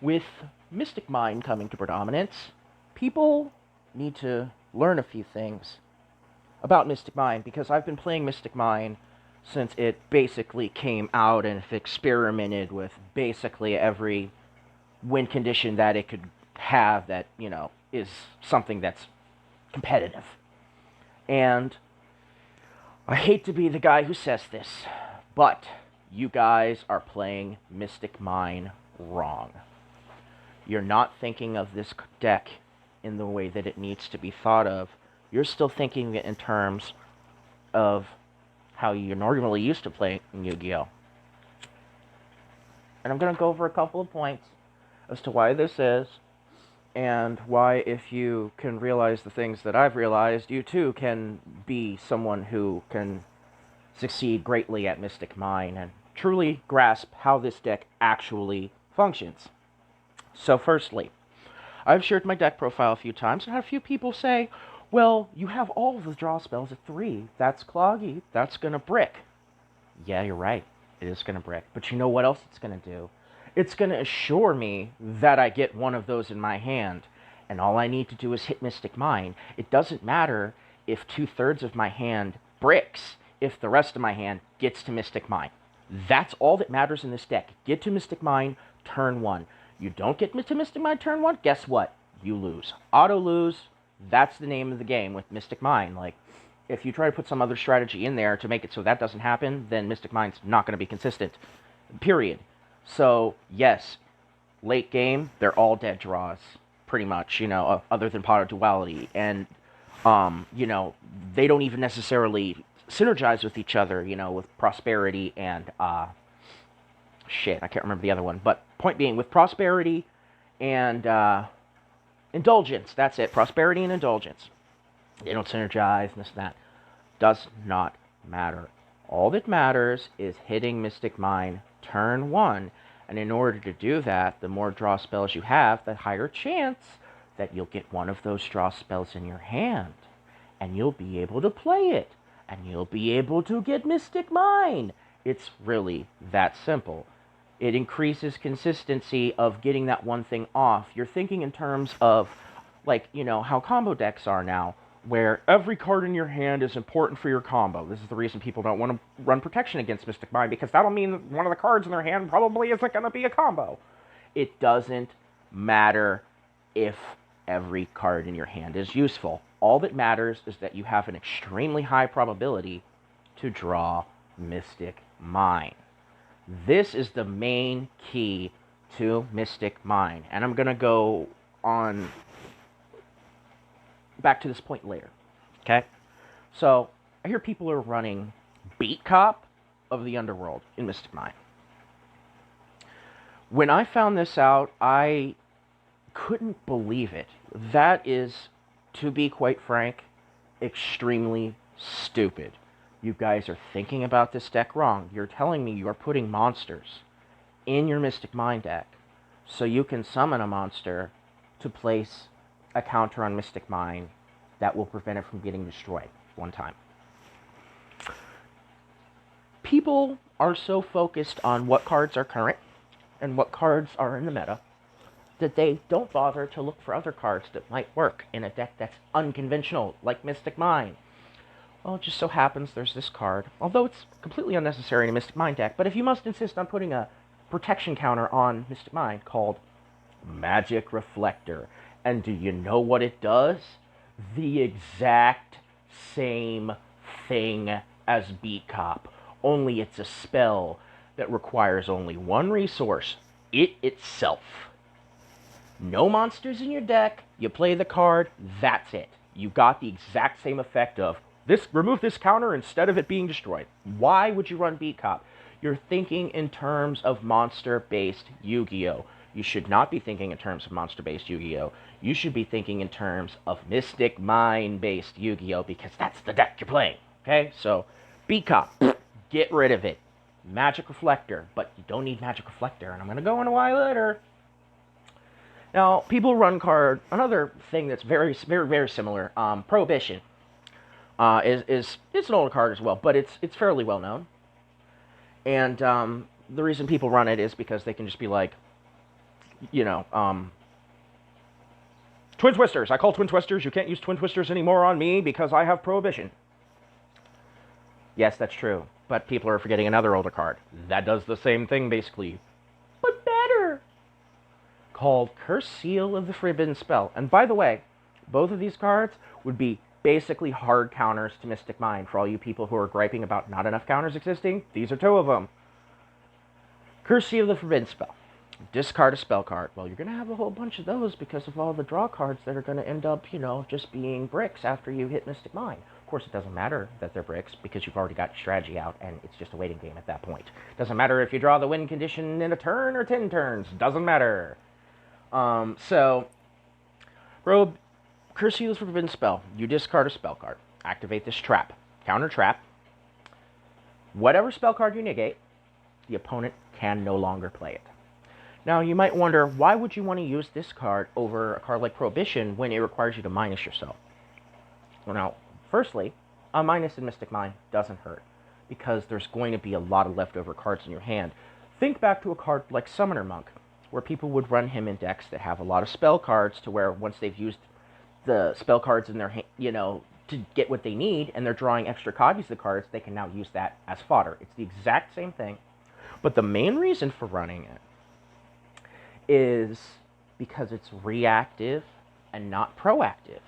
With Mystic Mine coming to predominance, people need to learn a few things about Mystic Mine because I've been playing Mystic Mine since it basically came out and have experimented with basically every win condition that it could have that, is something that's competitive. And I hate to be the guy who says this, but you guys are playing Mystic Mine wrong. You're not thinking of this deck in the way that it needs to be thought of. You're still thinking it in terms of how you normally used to play in Yu-Gi-Oh! And I'm going to go over a couple of points as to why this is, and why, if you can realize the things that I've realized, you too can be someone who can succeed greatly at Mystic Mine and truly grasp how this deck actually functions. So firstly, I've shared my deck profile a few times and had a few people say, well, you have all of the draw spells at 3. That's cloggy. That's going to brick. Yeah, you're right. It is going to brick. But you know what else it's going to do? It's going to assure me that I get one of those in my hand. And all I need to do is hit Mystic Mine. It doesn't matter if 2/3 of my hand bricks if the rest of my hand gets to Mystic Mine. That's all that matters in this deck. Get to Mystic Mine, turn 1. You don't get to Mystic Mine turn 1, guess what? You lose. Auto lose. That's the name of the game with Mystic Mine. Like, if you try to put some other strategy in there to make it so that doesn't happen, then Mystic Mine's not going to be consistent. Period. So, yes, late game, they're all dead draws, pretty much, other than Pot of Duality. And, they don't even necessarily synergize with each other, with Prosperity and, I can't remember the other one. But point being, with Prosperity and, Indulgence, that's it. Prosperity and Indulgence. They don't synergize, and this and that. Does not matter. All that matters is hitting Mystic Mine turn 1. And in order to do that, the more draw spells you have, the higher chance that you'll get one of those draw spells in your hand. And you'll be able to play it. And you'll be able to get Mystic Mine. It's really that simple. It increases consistency of getting that one thing off. You're thinking in terms of, how combo decks are now, where every card in your hand is important for your combo. This is the reason people don't want to run protection against Mystic Mine, because that'll mean that one of the cards in their hand probably isn't going to be a combo. It doesn't matter if every card in your hand is useful. All that matters is that you have an extremely high probability to draw Mystic Mine. This is the main key to Mystic Mine. And I'm going to go on back to this point later. Okay? So, I hear people are running Beat Cop of the Underworld in Mystic Mine. When I found this out, I couldn't believe it. That is, to be quite frank, extremely stupid. You guys are thinking about this deck wrong. You're telling me you're putting monsters in your Mystic Mine deck so you can summon a monster to place a counter on Mystic Mine that will prevent it from getting destroyed one time. People are so focused on what cards are current and what cards are in the meta that they don't bother to look for other cards that might work in a deck that's unconventional, like Mystic Mine. Well, it just so happens there's this card, although it's completely unnecessary in a Mystic Mine deck, but if you must insist on putting a protection counter on Mystic Mine called Magic Reflector. And do you know what it does? The exact same thing as Beat Cop, only it's a spell that requires only one resource, it itself. No monsters in your deck, you play the card, that's it. You got the exact same effect of remove this counter instead of it being destroyed. Why would you run Beat Cop? You're thinking in terms of monster-based Yu-Gi-Oh! You should not be thinking in terms of monster-based Yu-Gi-Oh! You should be thinking in terms of Mystic Mine-based Yu-Gi-Oh! Because that's the deck you're playing. Okay? So, Beat Cop, get rid of it. Magic Reflector, but you don't need Magic Reflector, and I'm going to go into why later. Now, people run card, another thing that's very, very, very similar, Prohibition. It's an older card as well, but it's fairly well known. And the reason people run it is because they can just be like, you know, Twin Twisters. I call Twin Twisters. You can't use Twin Twisters anymore on me because I have Prohibition. Yes, that's true. But people are forgetting another older card that does the same thing, basically, but better. Called Curse Seal of the Forbidden Spell. And by the way, both of these cards would be basically hard counters to Mystic Mind. For all you people who are griping about not enough counters existing, these are two of them. Curse Seal of the Forbidden Spell. Discard a spell card. Well, you're going to have a whole bunch of those because of all the draw cards that are going to end up, you know, just being bricks after you hit Mystic Mind. Of course, it doesn't matter that they're bricks because you've already got your strategy out and it's just a waiting game at that point. Doesn't matter if you draw the win condition in a turn or 10 turns. Doesn't matter. So, Robe, Curse Seal of the Forbidden Spell. You discard a spell card. Activate this trap. Counter trap. Whatever spell card you negate, the opponent can no longer play it. Now, you might wonder, why would you want to use this card over a card like Prohibition when it requires you to minus yourself? Well, now, firstly, a minus in Mystic Mind doesn't hurt, because there's going to be a lot of leftover cards in your hand. Think back to a card like Summoner Monk, where people would run him in decks that have a lot of spell cards, to where once they've used the spell cards in their hand, you know, to get what they need, and they're drawing extra copies of the cards, they can now use that as fodder. It's the exact same thing, but the main reason for running it is because it's reactive and not proactive.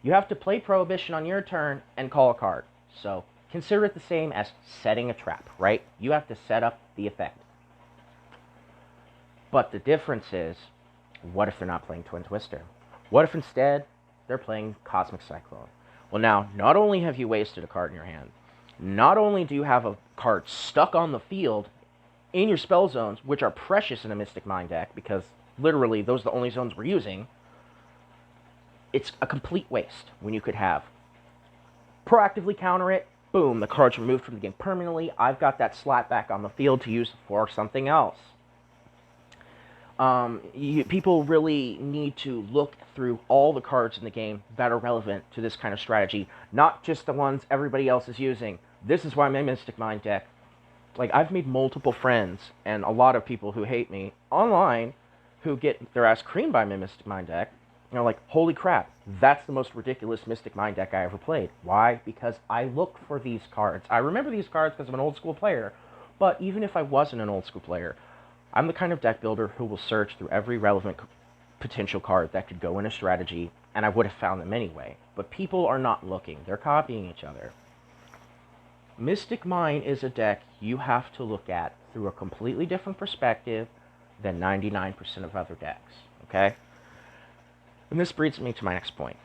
You have to play Prohibition on your turn and call a card. So consider it the same as setting a trap, right? You have to set up the effect. But the difference is, what if they're not playing Twin Twister? What if instead they're playing Cosmic Cyclone? Well, now, not only have you wasted a card in your hand, not only do you have a card stuck on the field in your spell zones, which are precious in a Mystic Mind deck, because literally those are the only zones we're using, it's a complete waste when you could have proactively counter it, boom, the card's removed from the game permanently, I've got that slot back on the field to use for something else. People really need to look through all the cards in the game that are relevant to this kind of strategy, not just the ones everybody else is using. This is why my Mystic Mind deck, like, I've made multiple friends, and a lot of people who hate me online, who get their ass creamed by my Mystic Mind deck, and are like, holy crap, that's the most ridiculous Mystic Mind deck I ever played. Why? Because I look for these cards. I remember these cards because I'm an old school player, but even if I wasn't an old school player, I'm the kind of deck builder who will search through every relevant potential card that could go in a strategy, and I would have found them anyway. But people are not looking. They're copying each other. Mystic Mind is a deck you have to look at through a completely different perspective than 99% of other decks, okay? And this brings me to my next point.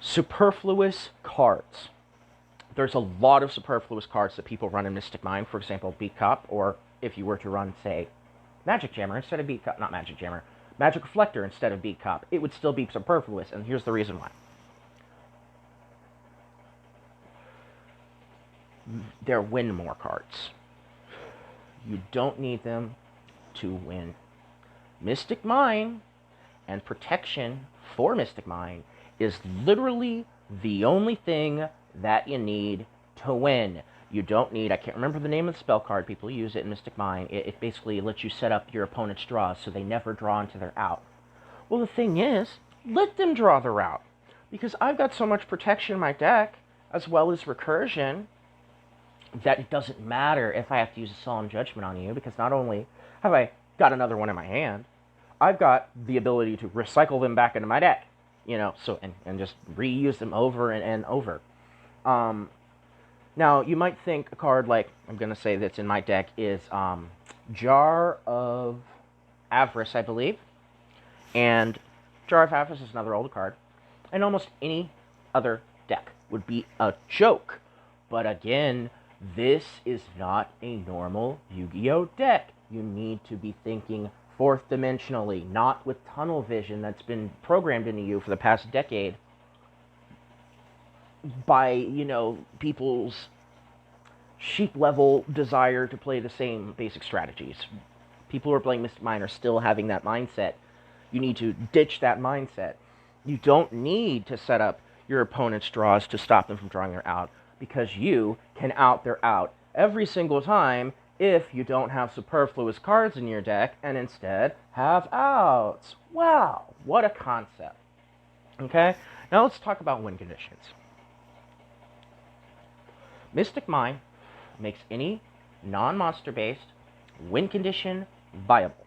Superfluous cards. There's a lot of superfluous cards that people run in Mystic Mind. For example, Beat Cop, or if you were to run, say, Magic Jammer instead of Beat Cop, not Magic Jammer, Magic Reflector instead of Beat Cop, it would still be superfluous, and here's the reason why. They're win more cards. You don't need them to win. Mystic Mind and protection for Mystic Mind is literally the only thing that you need to win. You don't need, I can't remember the name of the spell card, people use it in Mystic Mind. It basically lets you set up your opponent's draws so they never draw until they're out. Well, the thing is, let them draw their out. Because I've got so much protection in my deck, as well as recursion, that it doesn't matter if I have to use a Solemn Judgment on you, because not only have I got another one in my hand, I've got the ability to recycle them back into my deck, you know, so and just reuse them over and over. Now, you might think a card like, I'm going to say that's in my deck, is Jar of Avarice, I believe. And Jar of Avarice is another old card. And almost any other deck would be a joke. But again, this is not a normal Yu-Gi-Oh! Deck. You need to be thinking fourth dimensionally, not with tunnel vision that's been programmed into you for the past decade by, you know, people's sheep level desire to play the same basic strategies. People who are playing Mystic Mind are still having that mindset. You need to ditch that mindset. You don't need to set up your opponent's draws to stop them from drawing their out, because you can out their out every single time if you don't have superfluous cards in your deck and instead have outs. Wow, what a concept. Okay, now let's talk about win conditions. Mystic Mine makes any non-monster based win condition viable.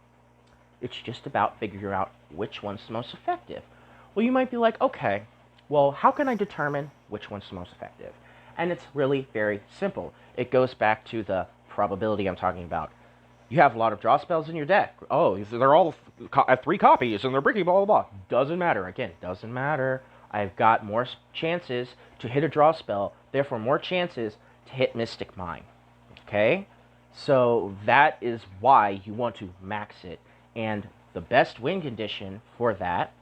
It's just about figuring out which one's the most effective. Well, you might be like, okay, well, how can I determine which one's the most effective? And it's really very simple. It goes back to the probability I'm talking about. You have a lot of draw spells in your deck. Oh, they're all at 3 copies and they're bricky, blah, blah, blah. Doesn't matter. Again, doesn't matter. I've got more chances to hit a draw spell, therefore more chances to hit Mystic Mine. Okay? So that is why you want to max it. And the best win condition for that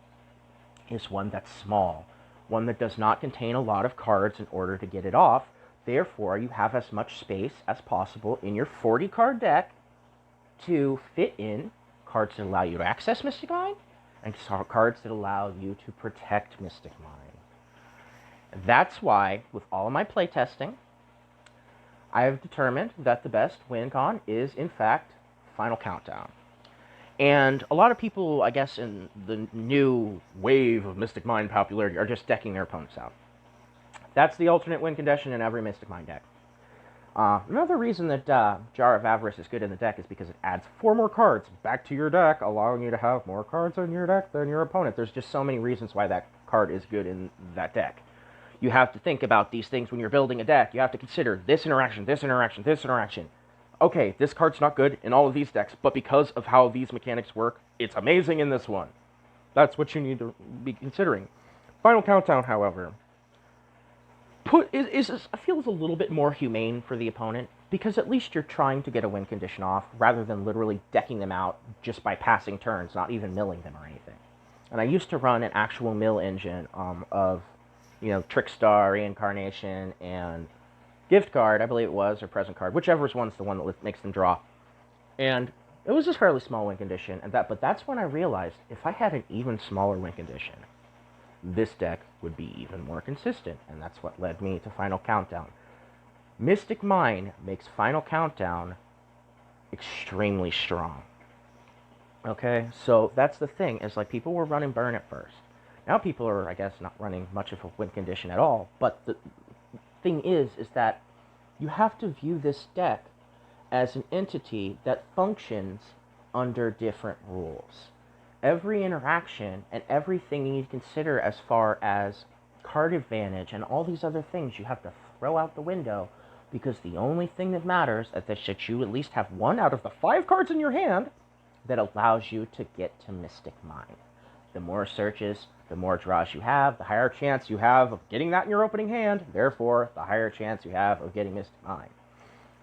is one that's small. One that does not contain a lot of cards in order to get it off. Therefore, you have as much space as possible in your 40-card deck to fit in cards that allow you to access Mystic Mine and cards that allow you to protect Mystic Mine. That's why, with all of my playtesting, I have determined that the best win con is, in fact, Final Countdown. And a lot of people, I guess, in the new wave of Mystic Mine popularity are just decking their opponents out. That's the alternate win condition in every Mystic Mine deck. Another reason that Jar of Avarice is good in the deck is because it adds 4 more cards back to your deck, allowing you to have more cards in your deck than your opponent. There's just so many reasons why that card is good in that deck. You have to think about these things when you're building a deck. You have to consider this interaction, this interaction, this interaction. Okay, this card's not good in all of these decks, but because of how these mechanics work, it's amazing in this one. That's what you need to be considering. Final Countdown, however, feels a little bit more humane for the opponent, because at least you're trying to get a win condition off, rather than literally decking them out just by passing turns, not even milling them or anything. And I used to run an actual mill engine of, Trickstar, Reincarnation, and Gift Card, I believe it was, or Present Card, whichever one's the one that makes them draw. And it was a fairly small win condition, but that's when I realized if I had an even smaller win condition, this deck would be even more consistent, and that's what led me to Final Countdown. Mystic Mine makes Final Countdown extremely strong. Okay, so that's the thing, is like people were running Burn at first. Now people are, I guess, not running much of a win condition at all, but the thing is that you have to view this deck as an entity that functions under different rules. Every interaction and everything you need to consider as far as card advantage and all these other things you have to throw out the window, because the only thing that matters is that you at least have 1 out of the 5 cards in your hand that allows you to get to Mystic Mine. The more searches, the more draws you have, the higher chance you have of getting that in your opening hand, therefore the higher chance you have of getting Mystic Mine.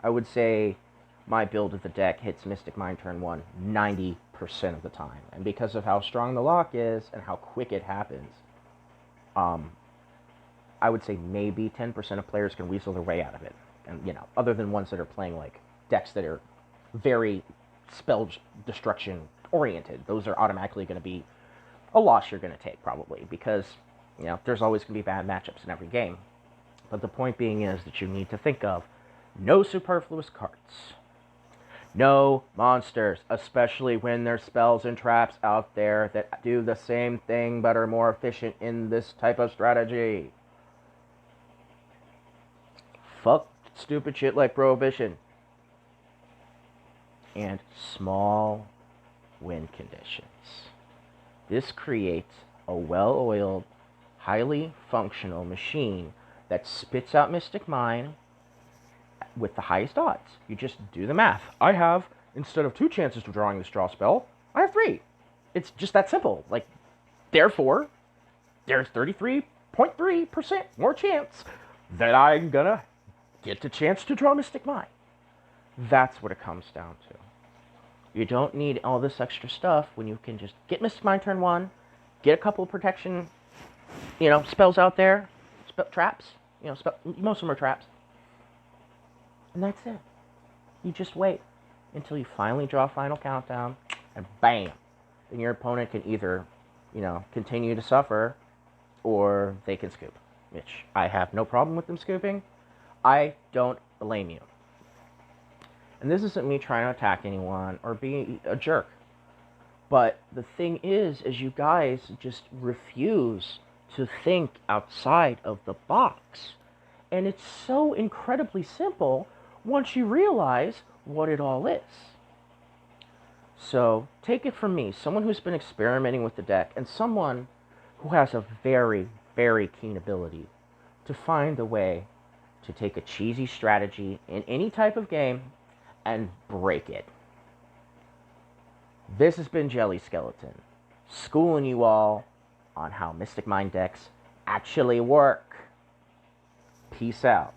I would say my build of the deck hits Mystic Mine turn 1 90% of the time. And because of how strong the lock is and how quick it happens, I would say maybe 10% of players can weasel their way out of it. And, other than ones that are playing, like, decks that are very spell destruction oriented. Those are automatically going to be a loss you're going to take, probably, because, there's always going to be bad matchups in every game. But the point being is that you need to think of no superfluous cards. No monsters, especially when there's spells and traps out there that do the same thing but are more efficient in this type of strategy. Fuck stupid shit like Prohibition. And small win conditions. This creates a well-oiled, highly functional machine that spits out Mystic Mine with the highest odds. You just do the math. I have, instead of 2 chances to drawing this draw spell, I have 3. It's just that simple. Like, therefore, there's 33.3% more chance that I'm gonna get the chance to draw Mystic Mine. That's what it comes down to. You don't need all this extra stuff when you can just get Mystic Mine turn 1, get a couple of protection, spells out there, traps, most of them are traps. And that's it. You just wait until you finally draw Final Countdown, and bam! Then your opponent can either, continue to suffer, or they can scoop. Which I have no problem with them scooping. I don't blame you. And this isn't me trying to attack anyone or be a jerk. But the thing is you guys just refuse to think outside of the box. And it's so incredibly simple once you realize what it all is. So take it from me, someone who's been experimenting with the deck and someone who has a very, very keen ability to find a way to take a cheesy strategy in any type of game and break it. This has been Jelly Skeleton, schooling you all on how Mystic Mind decks actually work. Peace out.